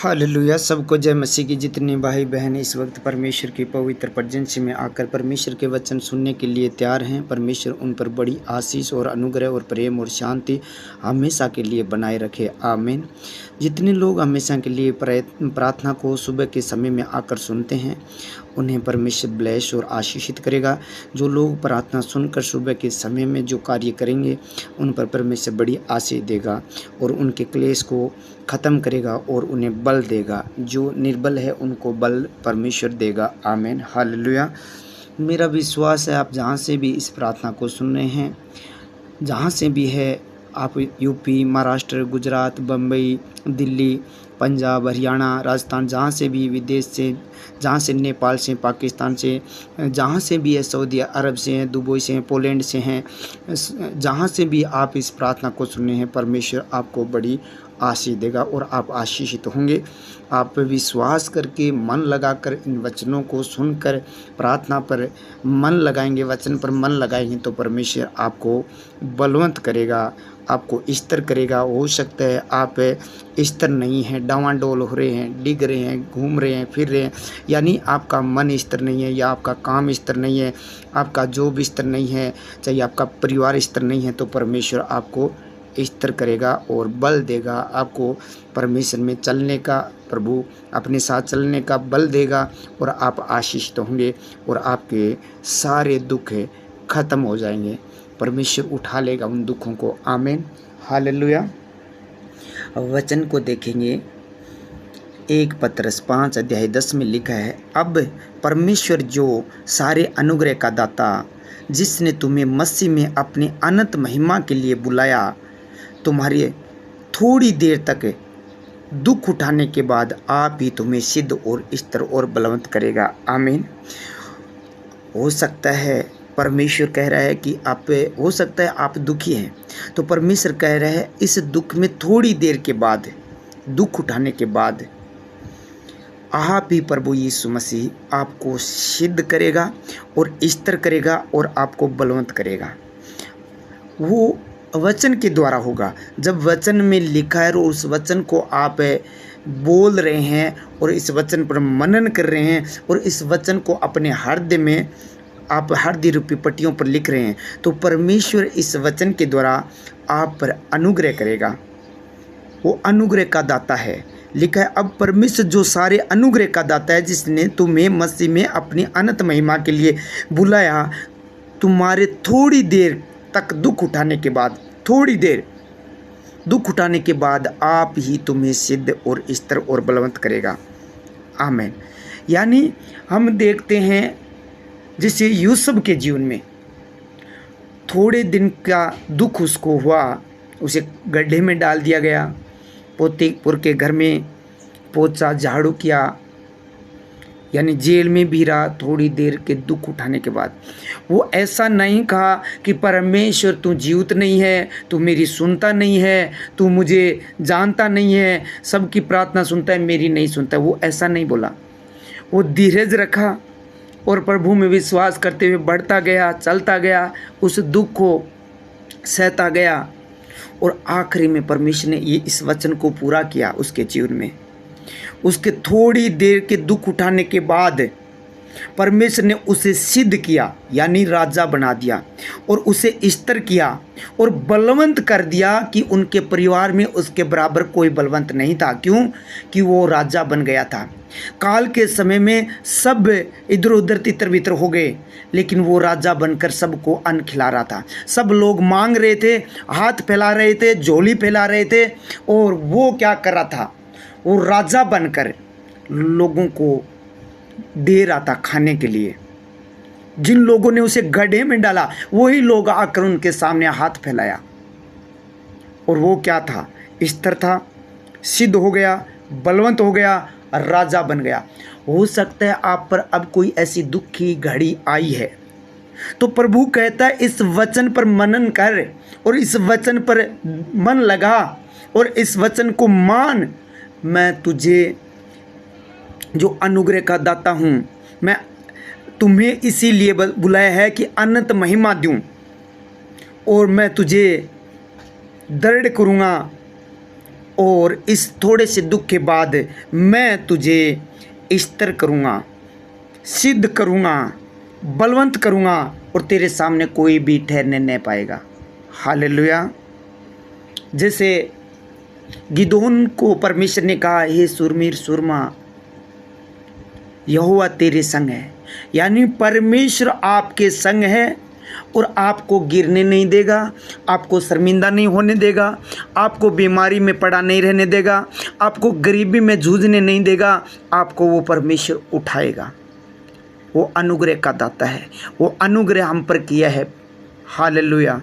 Hallelujah. सबको जय मसीह की। जितने भाई बहन इस वक्त परमेश्वर की पवित्र प्रजेंस में आकर परमेश्वर के वचन सुनने के लिए तैयार हैं, परमेश्वर उन पर बड़ी आशीष और अनुग्रह और प्रेम और शांति हमेशा के लिए बनाए रखे। आमीन। जितने लोग हमेशा के लिए प्रार्थना को सुबह के समय में आकर सुनते हैं, उन्हें परमेश्वर ब्लेस और आशीषित करेगा। जो लोग प्रार्थना सुनकर सुबह के समय में जो कार्य करेंगे, उन पर परमेश्वर बड़ी आशीष देगा और उनके क्लेश को ख़त्म करेगा और उन्हें बल देगा। जो निर्बल है उनको बल परमेश्वर देगा। आमीन। हालेलुया। मेरा विश्वास है आप जहाँ से भी इस प्रार्थना को सुन रहे हैं, जहाँ से भी है, आप यूपी, महाराष्ट्र, गुजरात, बम्बई, दिल्ली, पंजाब, हरियाणा, राजस्थान, जहाँ से भी, विदेश से, जहाँ से, नेपाल से, पाकिस्तान से, जहाँ से भी है, सऊदी अरब से हैं, दुबई से हैं, पोलैंड से हैं, जहाँ से भी आप इस प्रार्थना को सुने हैं, परमेश्वर आपको बड़ी आशीष देगा और आप आशीषित होंगे। आप विश्वास करके मन लगाकर इन वचनों को सुनकर प्रार्थना पर मन लगाएंगे, वचन पर मन लगाएंगे, तो परमेश्वर आपको बलवंत करेगा, आपको स्थिर करेगा। हो सकता है आप स्थिर नहीं हैं, डावाडोल हो रहे हैं, डिग रहे हैं, घूम रहे हैं, फिर रहे हैं, यानी आपका मन स्थिर नहीं है, या आपका काम स्थिर नहीं है, आपका जॉब स्थिर नहीं है, चाहे आपका परिवार स्थिर नहीं है, तो परमेश्वर आपको स्थिर करेगा और बल देगा। आपको परमेश्वर में चलने का, प्रभु अपने साथ चलने का बल देगा और आप आशीषित होंगे और आपके सारे दुख ख़त्म हो जाएंगे। परमेश्वर उठा लेगा उन दुखों को। आमीन। हालेलुया। वचन को देखेंगे, 1 पतरस 5 अध्याय 10 में लिखा है, अब परमेश्वर जो सारे अनुग्रह का दाता, जिसने तुम्हें मसीह में अपनी अनंत महिमा के लिए बुलाया, तुम्हारी थोड़ी देर तक दुख उठाने के बाद आप ही तुम्हें सिद्ध और स्थिर और बलवंत करेगा। आमीन। हो सकता है परमेश्वर कह रहा है कि आप, हो सकता है आप दुखी हैं, तो परमेश्वर कह रहा है इस दुख में थोड़ी देर के बाद, दुख उठाने के बाद, आप ही प्रभु यीशु मसीह आपको सिद्ध करेगा और स्थिर करेगा और आपको बलवंत करेगा। वो वचन के द्वारा होगा। जब वचन में लिखा है और उस वचन को आप बोल रहे हैं और इस वचन पर मनन कर रहे हैं और इस वचन को अपने हृदय में आप हृदय रूपी पट्टियों पर लिख रहे हैं, तो परमेश्वर इस वचन के द्वारा आप पर अनुग्रह करेगा। वो अनुग्रह का दाता है। लिखा है, अब परमेश्वर जो सारे अनुग्रह का दाता है, जिसने तुम्हें मसीह में अपनी अनंत महिमा के लिए बुलाया, तुम्हारे थोड़ी देर तक दुख उठाने के बाद, थोड़ी देर दुख उठाने के बाद आप ही तुम्हें सिद्ध और स्थिर और बलवंत करेगा। आमीन। यानी हम देखते हैं जैसे यूसुफ के जीवन में थोड़े दिन का दुख उसको हुआ, उसे गड्ढे में डाल दिया गया, पोतीपुर के घर में पोछा झाड़ू किया, यानी जेल में भी रहा थोड़ी देर के दुख उठाने के बाद। वो ऐसा नहीं कहा कि परमेश्वर तू जीवित नहीं है, तू मेरी सुनता नहीं है, तू मुझे जानता नहीं है, सबकी प्रार्थना सुनता है, मेरी नहीं सुनता। वो ऐसा नहीं बोला। वो धीरज रखा और प्रभु में विश्वास करते हुए बढ़ता गया, चलता गया, उस दुख को सहता गया और आखिरी में परमेश्वर ने ये इस वचन को पूरा किया उसके जीवन में। उसके थोड़ी देर के दुख उठाने के बाद परमेश्वर ने उसे सिद्ध किया, यानी राजा बना दिया और उसे स्थिर किया और बलवंत कर दिया कि उनके परिवार में उसके बराबर कोई बलवंत नहीं था। क्यों? कि वो राजा बन गया था। काल के समय में सब इधर उधर तितर बितर हो गए, लेकिन वो राजा बनकर सबको अन्न खिला रहा था। सब लोग मांग रहे थे, हाथ फैला रहे थे, झोली फैला रहे थे, और वो क्या कर रहा था? वो राजा बनकर लोगों को दे रहा था खाने के लिए। जिन लोगों ने उसे गड्ढे में डाला, वही लोग आकर उनके सामने हाथ फैलाया, और वो क्या था? स्थिर था, सिद्ध हो गया, बलवंत हो गया, राजा बन गया। हो सकता है आप पर अब कोई ऐसी दुख की घड़ी आई है, तो प्रभु कहता है इस वचन पर मनन कर और इस वचन पर मन लगा और इस वचन को मान। मैं तुझे जो अनुग्रह का दाता हूँ, मैं तुम्हें इसीलिए बुलाया है कि अनंत महिमा दूँ, और मैं तुझे दृढ़ करूँगा और इस थोड़े से दुख के बाद मैं तुझे स्थिर करूँगा, सिद्ध करूँगा, बलवंत करूँगा और तेरे सामने कोई भी ठहरने नहीं पाएगा। हालेलुया। जैसे गिदोन को परमेश्वर ने कहा, हे सुरमीर सुरमा, यहोवा तेरे संग है, यानी परमेश्वर आपके संग है और आपको गिरने नहीं देगा, आपको शर्मिंदा नहीं होने देगा, आपको बीमारी में पड़ा नहीं रहने देगा, आपको गरीबी में जूझने नहीं देगा, आपको वो परमेश्वर उठाएगा। वो अनुग्रह का दाता है, वो अनुग्रह हम पर किया है। हालेलुया।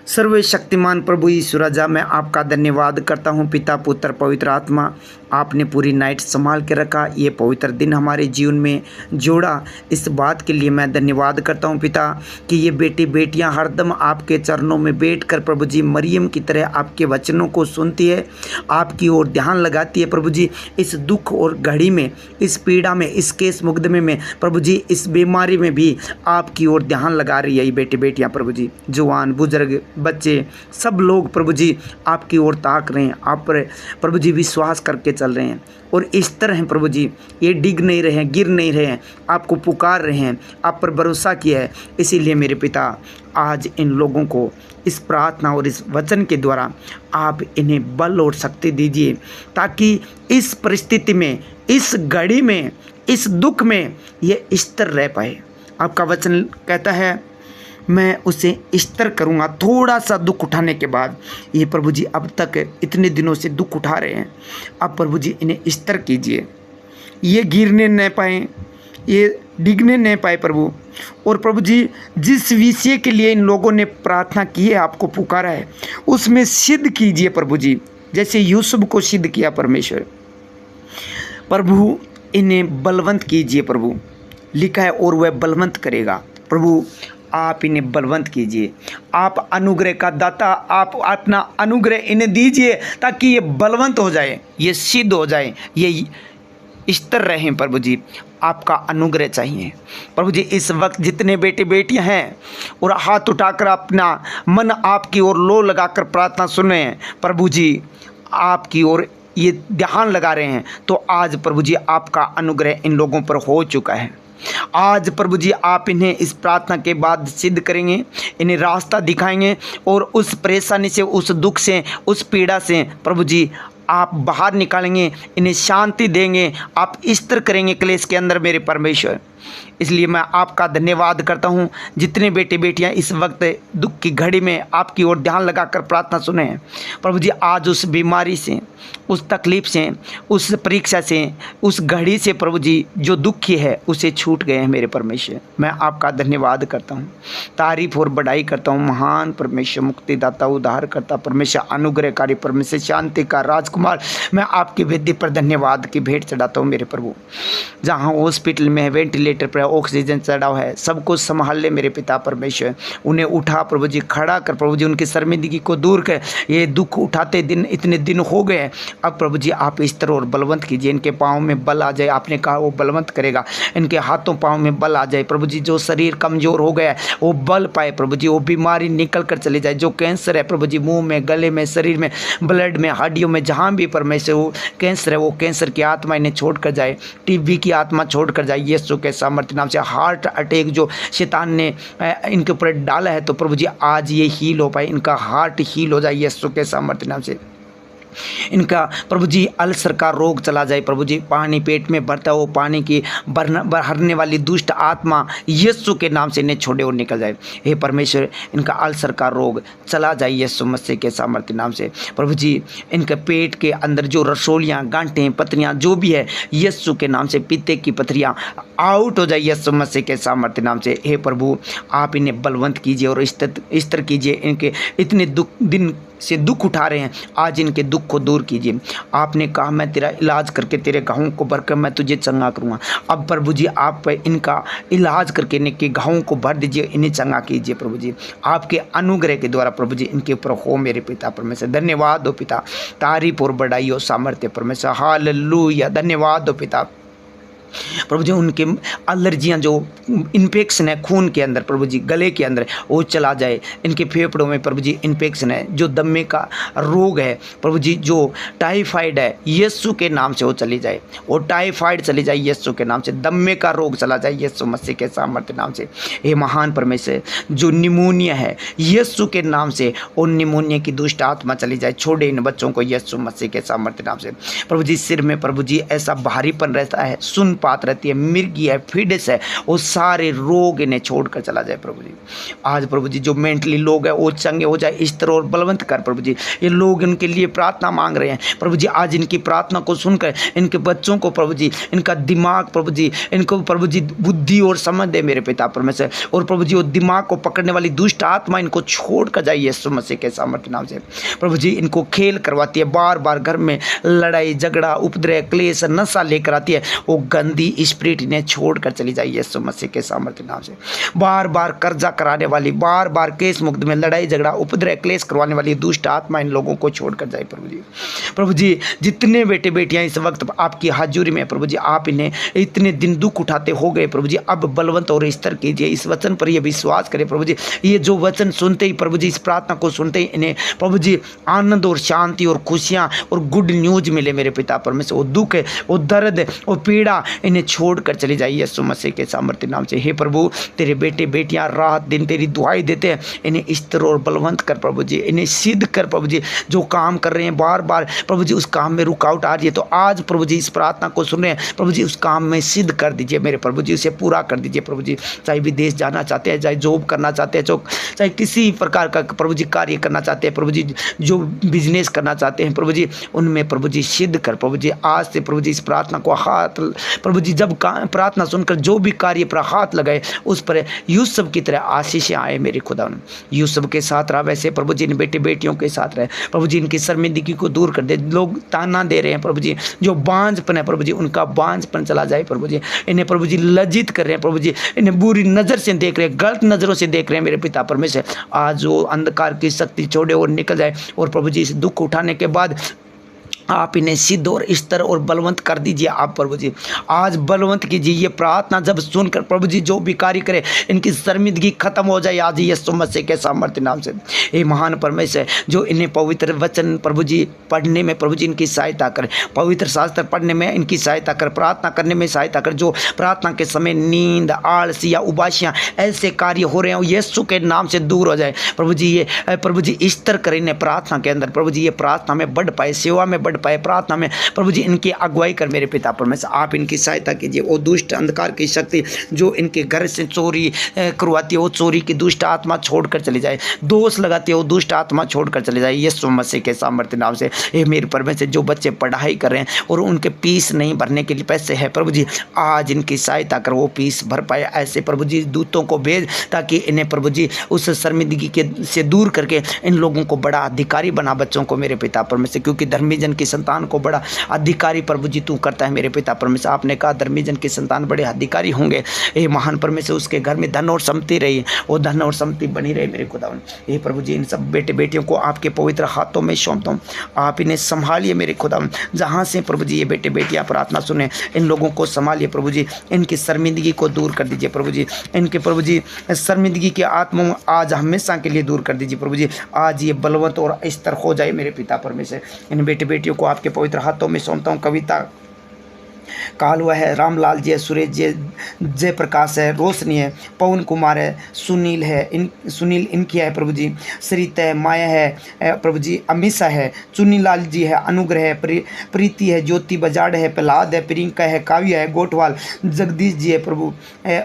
सर्वशक्तिमान प्रभु यीशु राजा, मैं आपका धन्यवाद करता हूँ पिता, पुत्र, पवित्र आत्मा। आपने पूरी नाइट संभाल के रखा, ये पवित्र दिन हमारे जीवन में जोड़ा। इस बात के लिए मैं धन्यवाद करता हूँ पिता कि ये बेटी बेटियाँ हरदम आपके चरणों में बैठकर प्रभु जी मरियम की तरह आपके वचनों को सुनती है, आपकी ओर ध्यान लगाती है प्रभु जी। इस दुख और घड़ी में, इस पीड़ा में, इस केस मुकदमे में प्रभु जी, इस बीमारी में भी आपकी ओर ध्यान लगा रही है ये बेटी बेटियाँ प्रभु जी। जवान, बुजुर्ग, बच्चे, सब लोग प्रभु जी आपकी ओर ताक रहे हैं, आप पर प्रभु जी विश्वास करके चल रहे हैं और इस तरह हैं प्रभु जी, ये डिग नहीं रहे हैं, गिर नहीं रहे हैं, आपको पुकार रहे हैं, आप पर भरोसा किया है। इसीलिए मेरे पिता, आज इन लोगों को इस प्रार्थना और इस वचन के द्वारा आप इन्हें बल और शक्ति दीजिए, ताकि इस परिस्थिति में, इस घड़ी में, इस दुख में ये स्थिर रह पाए। आपका वचन कहता है, मैं उसे स्थिर करूँगा। थोड़ा सा दुख उठाने के बाद, ये प्रभु जी अब तक इतने दिनों से दुख उठा रहे हैं, अब प्रभु जी इन्हें स्थिर कीजिए, ये गिरने न पाए, ये डिगने न पाए प्रभु। और प्रभु जी, जिस विषय के लिए इन लोगों ने प्रार्थना की है, आपको पुकारा है, उसमें सिद्ध कीजिए प्रभु जी, जैसे यूसुफ को सिद्ध किया परमेश्वर। प्रभु इन्हें बलवंत कीजिए प्रभु, लिखा है और वह बलवंत करेगा। प्रभु आप इन्हें बलवंत कीजिए, आप अनुग्रह का दाता, आप अपना अनुग्रह इन्हें दीजिए ताकि ये बलवंत हो जाए, ये सिद्ध हो जाए, ये स्थिर रहें प्रभु जी। आपका अनुग्रह चाहिए प्रभु जी। इस वक्त जितने बेटे बेटियां हैं और हाथ उठाकर अपना मन आपकी ओर लो लगाकर प्रार्थना सुने प्रभु जी, आपकी ओर ये ध्यान लगा रहे हैं, तो आज प्रभु जी आपका अनुग्रह इन लोगों पर हो चुका है। आज प्रभु जी आप इन्हें इस प्रार्थना के बाद सिद्ध करेंगे, इन्हें रास्ता दिखाएंगे और उस परेशानी से, उस दुख से, उस पीड़ा से प्रभु जी आप बाहर निकालेंगे, इन्हें शांति देंगे, आप स्थिर करेंगे क्लेश के अंदर मेरे परमेश्वर। इसलिए मैं आपका धन्यवाद करता हूँ। जितने बेटे बेटियाँ इस वक्त दुख की घड़ी में आपकी ओर ध्यान लगाकर प्रार्थना सुने हैं प्रभु जी, आज उस बीमारी से, उस तकलीफ से, उस परीक्षा से, उस घड़ी से प्रभु जी जो दुखी है उसे छूट गए हैं मेरे परमेश्वर। मैं आपका धन्यवाद करता हूँ, तारीफ और बढ़ाई करता हूँ। महान परमेश्वर, मुक्तिदाता, उद्धार करता परमेश्वर, अनुग्रहकारी परमेश्वर, शांति का राजकुमार, मैं आपकी वेदी पर धन्यवाद की भेंट चढ़ाता हूँ मेरे प्रभु। जहाँ हॉस्पिटल में है, वेंटिलेटर पर ऑक्सीजन चढ़ा हुआ है, सबको संभाल ले मेरे पिता परमेश्वर। उन्हें उठा प्रभु जी, खड़ा कर प्रभु जी, उनकी शर्मिंदगी को दूर कर। ये दुख उठाते दिन इतने दिन हो गए, अब प्रभु जी आप इस तरह और बलवंत कीजिए। इनके पाँव में बल आ जाए, आपने कहा वो बलवंत करेगा। इनके हाथों पाँव में बल आ जाए प्रभु जी। जो शरीर कमज़ोर हो गया है वो बल पाए प्रभु जी, वो बीमारी निकल कर चली जाए। जो कैंसर है प्रभु जी, मुँह में, गले में, शरीर में, ब्लड में, हड्डियों में, जहाँ भी परमेश्वर वो कैंसर है, वो कैंसर की आत्मा इन्हें छोड़ कर जाए, टीबी की आत्मा छोड़ कर जाए यीशु के सामर्थ्य नाम से। हार्ट अटैक जो शैतान ने इनके ऊपर डाला है, तो प्रभु जी आज ये हील हो पाए, इनका हार्ट हील हो जाए यीशु के सामर्थ्य नाम से। इनका प्रभु जी अल्सर का रोग चला जाए प्रभु जी। पानी पेट में भरता हो, पानी की भरने वाली दुष्ट आत्मा यीशु के नाम से इन्हें छोड़े और निकल जाए। हे परमेश्वर, इनका अल्सर का रोग चला जाए यीशु मसीह के सामर्थ्य नाम से। प्रभु जी इनके पेट के अंदर जो रसोलियाँ, गांठें, पथरियाँ जो भी है, यीशु के नाम से पित्ते की पथरियाँ आउट हो जाए यीशु मसीह के सामर्थ्य नाम से। हे प्रभु, आप इन्हें बलवंत कीजिए और स्थिर कीजिए। इनके इतने दिन से दुख उठा रहे हैं, आज इनके दुख को दूर कीजिए। आपने कहा मैं तेरा इलाज करके तेरे घावों को भरकर मैं तुझे चंगा करूँगा। अब प्रभु जी आप इनका इलाज करके इनके घावों को भर दीजिए, इन्हें चंगा कीजिए प्रभु जी। आपके अनुग्रह के द्वारा प्रभु जी इनके ऊपर हो मेरे पिता परमेश्वर। धन्यवाद हो पिता, तारीफ और बढ़ाई हो सामर्थ्य परमेश्वर। हालेलुया, धन्यवाद हो पिता। प्रभु जी उनके एलर्जियाँ जो इन्फेक्शन है खून के अंदर प्रभु जी गले के अंदर वो चला जाए। इनके फेफड़ों में प्रभु जी इन्फेक्शन है, जो दमे का रोग है प्रभु जी, जो टाइफाइड है यीशु के नाम से वो चली जाए, वो टाइफाइड चली जाए यीशु के नाम से, दमे का रोग चला जाए यीशु मसीह के सामर्थ्य नाम से। हे महान परमेश्वर, जो निमोनिया है यीशु के नाम से, वो निमोनिया की दुष्ट आत्मा चली जाए, छोड़े इन बच्चों को यीशु मसीह के सामर्थ्य नाम से। प्रभु जी सिर में प्रभु जी ऐसा भारीपन रहता है, सुन पात रहती है, मिर्गी है, फिडिस है, वो सारे रोग इन्हें छोड़कर चला जाए प्रभु जी। आज प्रभु जी जो मेंटली लोग हैं वो चंगे हो जाए इस तरह और बलवंत कर प्रभु जी। ये लोग इनके लिए प्रार्थना मांग रहे हैं प्रभु जी, आज इनकी प्रार्थना को सुनकर इनके बच्चों को प्रभु जी, इनका दिमाग प्रभु जी, इनको प्रभु जी बुद्धि और समझ दे मेरे पिता परमेश्वर। और प्रभु जी वो दिमाग को पकड़ने वाली दुष्ट आत्मा इनको छोड़ कर जाइए यीशु मसीह के सामर्थ्य नाम से। प्रभु जी इनको खेल करवाती है, बार बार घर में लड़ाई झगड़ा उपद्रव क्लेश नशा लेकर आती है, वो गंदी स्पिरिट इन्हें छोड़कर चली जाइए यीशु मसीह के सामर्थ्य नाम से। बार बार कर्जा कराने वाली, बार बार केस मुक्त में लड़ाई झगड़ा उपद्रव क्लेश करवाने वाली दुष्ट आत्मा इन लोगों को छोड़कर जाए प्रभु जी। प्रभु जी जितने बेटे बेटियां इस वक्त आपकी हाजुरी में प्रभु जी, आप इन्हें इतने दिन दुख उठाते हो गए प्रभु जी, अब बलवंत और स्तर कीजिए, इस वचन पर ये विश्वास करें प्रभु जी। ये जो वचन सुनते ही प्रभु जी, इस प्रार्थना को सुनते ही इन्हें प्रभु जी आनंद और शांति और खुशियां और गुड न्यूज मिले मेरे पिता परमेश्वर। वो दुख है, वो दर्द, वो पीड़ा इन्हें छोड़कर चली जाइए यीशु मसीह के सामर्थ्य नाम से। हे प्रभु तेरे बेटे बेटियां रात दिन तेरी दुआई देते हैं, इन्हें स्थिर और बलवंत कर प्रभु जी, इन्हें सिद्ध कर प्रभु जी। जो काम कर रहे हैं बार बार प्रभु जी उस काम में रुकावट आ रही है, तो आज प्रभु जी इस प्रार्थना को सुन रहे हैं प्रभु जी, उस काम में सिद्ध कर दीजिए मेरे प्रभु जी, उसे पूरा कर दीजिए प्रभु जी। चाहे विदेश जाना चाहते हैं, चाहे जॉब करना चाहते हैं, चाहे किसी प्रकार का प्रभु जी कार्य करना चाहते हैं प्रभु जी, जो बिजनेस करना चाहते हैं प्रभु जी, उनमें प्रभु जी सिद्ध कर प्रभु जी। आज से प्रभु जी इस प्रार्थना को हाथ प्रभु जी, जब प्रार्थना सुनकर जो भी कार्य पर हाथ लगाए उस पर यूसुफ की तरह आशीषें आए मेरे खुदा। यूसुफ के साथ रहा वैसे प्रभु जी इन बेटे बेटियों के साथ रहे प्रभु जी, इनकी शर्मिंदगी को दूर कर दे। लोग ताना दे रहे हैं प्रभु जी, जो बांझपन है प्रभु जी उनका बांझपन चला जाए प्रभु जी। इन्हें प्रभु जी लज्जित कर रहे हैं प्रभु जी, इन्हें बुरी नज़र से देख रहे हैं, गलत नज़रों से देख रहे हैं मेरे पिता परमेश्वर। आज वो अंधकार की शक्ति छोड़े और निकल जाए, और प्रभु जी इस दुख उठाने के बाद आप इन्हें सिद्ध और स्तर और बलवंत कर दीजिए आप प्रभु जी। आज बलवंत कीजिए, ये प्रार्थना जब सुनकर प्रभु जी जो भी कार्य करे इनकी शर्मिंदगी खत्म हो जाए आज यीशु मसीह के सामर्थ्य नाम से। ये महान परमेश्वर जो इन्हें पवित्र वचन प्रभु जी पढ़ने में प्रभु जी इनकी सहायता करे, पवित्र शास्त्र पढ़ने में इनकी सहायता कर, प्रार्थना करने में सहायता कर। जो प्रार्थना के समय नींद आलस या उबासियाँ ऐसे कार्य हो रहे हैं यीशु के नाम से दूर हो जाए प्रभु जी। ये प्रभु जी स्तर करें इन्हें प्रार्थना के अंदर प्रभु जी, ये प्रार्थना में बढ़ पाए, सेवा में बढ़ पाए, प्रार्थना में प्रभु जी इनकी अगुवाई कर मेरे पिता परमेश्वर। आप इनकी सहायता कीजिए। वो दुष्ट अंधकार की शक्ति जो इनके घर से चोरी करवाती है, वो चोरी की दुष्ट आत्मा छोड़कर चली जाए, दोष लगाती है वो दुष्ट आत्मा छोड़कर चली जाए यीशु मसीह के सामर्थ्य नाम से। ये मेरे परमेश्वर जो बच्चे पढ़ाई कर रहे हैं और उनके फीस नहीं भरने के लिए पैसे है प्रभु जी, आज इनकी सहायता कर वो फीस भर पाए। ऐसे प्रभु जी दूतों को भेज ताकि इन्हें प्रभु जी उस शर्मिंदगी के से दूर करके इन लोगों को बड़ा अधिकारी बना बच्चों को मेरे पिता परमेश्वर, क्योंकि धर्मी जन की संतान को बड़ा अधिकारी प्रभु जी तू करता है मेरे पिता परमेश्वर। आपने कहा धर्मी जन की संतान बड़े अधिकारी होंगे। ये महान परमेश्वर उसके घर में धन और सम्पत्ति रही, वो धन और सम्पत्ति बनी रहे मेरे खुदावन। ये प्रभु जी इन सब बेटे बेटियों को आपके पवित्र हाथों में सौंपता हूँ, आप इन्हें संभालिए मेरे खुदावन। जहाँ से प्रभु जी ये बेटे बेटियाँ प्रार्थना सुने इन लोगों को संभालिए प्रभु जी, इनकी शर्मिंदगी को दूर कर दीजिए प्रभु जी, इनके प्रभु जी शर्मिंदगी के आत्मा आज हमेशा के लिए दूर कर दीजिए प्रभु जी। आज ये बलवंत और स्तर हो जाए मेरे पिता परमेश्वर। इन बेटे बेटियों को आपके पवित्र हाथों में सौंपता हूँ। कविता कालवा है, रामलाल जी है, सुरेश जी, जयप्रकाश है, रोशनी है, पवन कुमार है, सुनील है, सुनील इनकी है प्रभु जी, सरिता है, माया है प्रभु जी, अमीषा है, चुनीलाल जी है, अनुग्रह है, प्रीति है, ज्योति बजाड़ है, प्रहलाद है, प्रियंका है, काव्या है, गोटवाल, जगदीश जी है प्रभु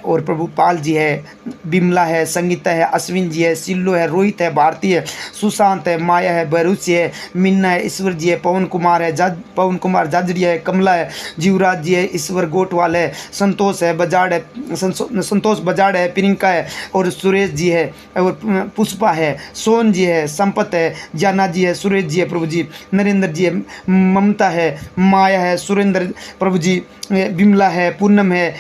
और प्रभु पाल जी है, बिमला है, संगीता है, अश्विन जी है, सिल्लो है, रोहित है, भारती है, सुशांत है, माया है, बरूसी है, मिन्ना है, ईश्वर जी है, पवन कुमार जाजरिया है, कमला है, जीवराज जी है, ईश्वर गोटवाल है, संतोष है, बजाड़ है, संतोष बजाड़ है, प्रियंका है और सुरेश जी है और पुष्पा है, सोन जी है, संपत है, जाना जी है, सुरेश जी है प्रभु जी, नरेंद्र जी है, ममता है, माया है, सुरेंद्र प्रभु जी, बिमला है, पूनम है,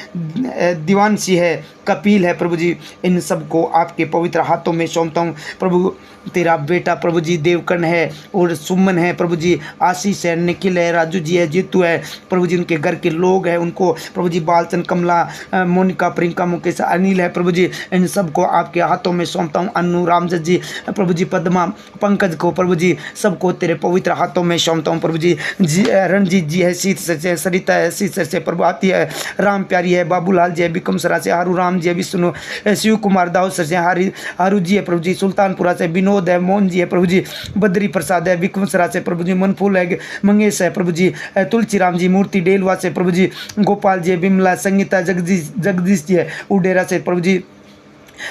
दीवानसी है, कपिल है प्रभु जी, इन सबको आपके पवित्र हाथों में सौंपता हूँ प्रभु। तेरा बेटा प्रभु जी देवकर्ण है और सुमन है प्रभु जी, आशीष है, निखिल है, राजू जी है, जीतू है प्रभु जी, उनके घर के लोग हैं उनको प्रभु जी, बालचंद, कमला, मोनिका, प्रियंका, मुकेश, अनिल है प्रभु जी, इन सबको आपके हाथों में सौंपता हूँ। अनु, रामजत जी प्रभु जी, पद्मा, पंकज को प्रभु जी, सबको तेरे पवित्र हाथों में सौंपता हूँ प्रभु जी। रणजीत जी है शीत से, सरिता है शीत से, प्रभाती है, राम प्यारी है, बाबूलाल जी है बिकम सरा से, हारू राम जी है, विष्णु, शिव कुमार दाऊ सर से, हारू जी है प्रभु जी, सुल्तानपुरा से, विनोद है, मोहन जी है प्रभु जी, बद्री प्रसाद है विक्रम सरा से प्रभु जी, मनफूल है, मंगेश है प्रभु जी, तुलसी राम जी, मूर्ति डेलवा से प्रभु जी, गोपाल जी, बिमला, संगीता, जगदीश जी है उडेरा से प्रभु जी,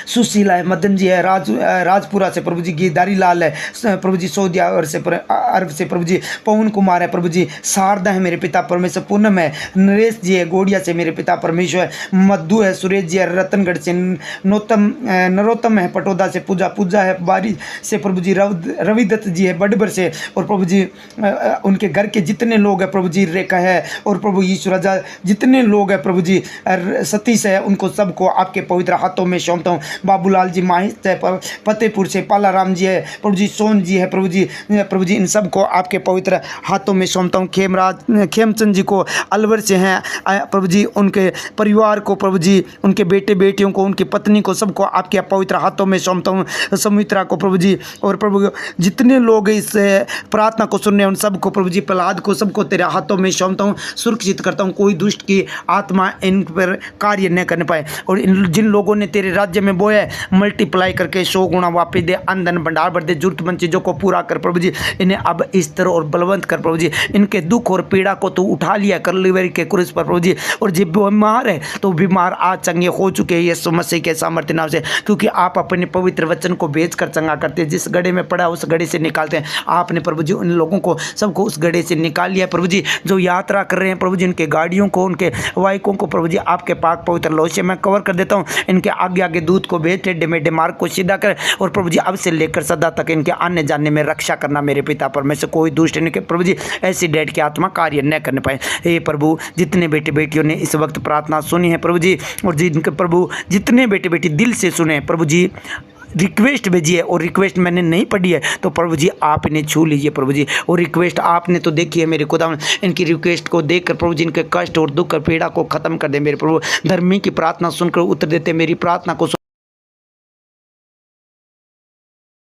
सुशीला है, मदन जी है, राजपुरा से प्रभु जी, गीदारी लाल है प्रभु जी, सऊदिया और से अरब से प्रभु जी, पवन कुमार है प्रभु जी, शारदा है मेरे पिता परमेश्वर, पूनम है, नरेश जी है गोड़िया से मेरे पिता परमेश्वर, मद्दू है, सुरेश जी है रतनगढ़ से, नरोत्तम है पटोदा से, पूजा है बारी से प्रभु जी, रविदत्त जी है बडबर से, और प्रभु जी उनके घर के जितने लोग हैं प्रभु जी, रेखा है और प्रभु यीशु राजा जितने लोग हैं प्रभु जी, सतीश है, उनको सबको आपके पवित्र हाथों में सौंपता हूँ। बाबूलाल जी माहित है फतेहपुर से, पाला राम जी है प्रभु जी, सोन जी है प्रभु जी, इन सबको आपके पवित्र हाथों में सौंपता हूँ। खेमचंद जी को अलवर से हैं प्रभु जी, उनके परिवार को प्रभु जी, उनके बेटे बेटियों को, उनकी पत्नी को, सबको आपके पवित्र हाथों में सौंपता हूँ। सुमित्रा को प्रभु जी, और प्रभु जितने लोग इस प्रार्थना को सुनने उन सबको प्रभु जी, प्रहलाद को, सबको तेरे हाथों में सौंपता हूँ, सुरक्षित करता हूँ, कोई दुष्ट की आत्मा इन पर कार्य न करने पाए, और जिन लोगों ने तेरे राज्य में बोया मल्टीप्लाई करके 100 गुना वापस दे, अंधन भंडार भर दे, जरूरतमंद चीजों को पूरा कर प्रभु जी, इन्हें अब स्थिर और बलवंत कर प्रभु जी, इनके दुख और पीड़ा को तू उठा लिया कलवरी के क्रूस पर प्रभु जी, और जो बीमार है तो बीमार आज चंगे हो चुके हैं यीशु मसीह के सामर्थ्य नाम से, क्योंकि आप अपने पवित्र वचन को भेज कर चंगा करते हैं, जिस गड्ढे में पड़ा उस गड्ढे से निकालते हैं। आपने प्रभु जी उन लोगों को सबको उस गड्ढे से निकाल लिया प्रभु जी, जो यात्रा कर रहे हैं प्रभु जी, इनके गाड़ियों को, उनके वाहकों को प्रभु जी, आपके पाक पवित्र लौह से मैं कवर कर देता हूँ, इनके आगे आगे दूध को भेज टेढ़े मेढ़े मार्ग को सीधा कर, और प्रभु जी अब से लेकर सदा तक इनके आने जाने में रक्षा करना मेरे पिता परमेश्वर, कोई दुष्ट इनके प्रभु जी ऐसी डेट की आत्मा कार्य न करने पाए। हे प्रभु, जितने बेटे बेटियों ने इस वक्त प्रार्थना सुनी है प्रभु जी, और जिनके प्रभु जितने बेटे बेटी दिल से सुने प्रभु जी, रिक्वेस्ट भेजी है और रिक्वेस्ट मैंने नहीं पढ़ी है, तो प्रभु जी आप इन्हें छू लीजिए प्रभु जी, और रिक्वेस्ट आपने तो देखी है मेरे खुदा, इनकी रिक्वेस्ट को देखकर प्रभु जी इनके कष्ट और दुख और पीड़ा को खत्म कर दे मेरे प्रभु। धर्मी की प्रार्थना सुनकर उत्तर देते, मेरी प्रार्थना को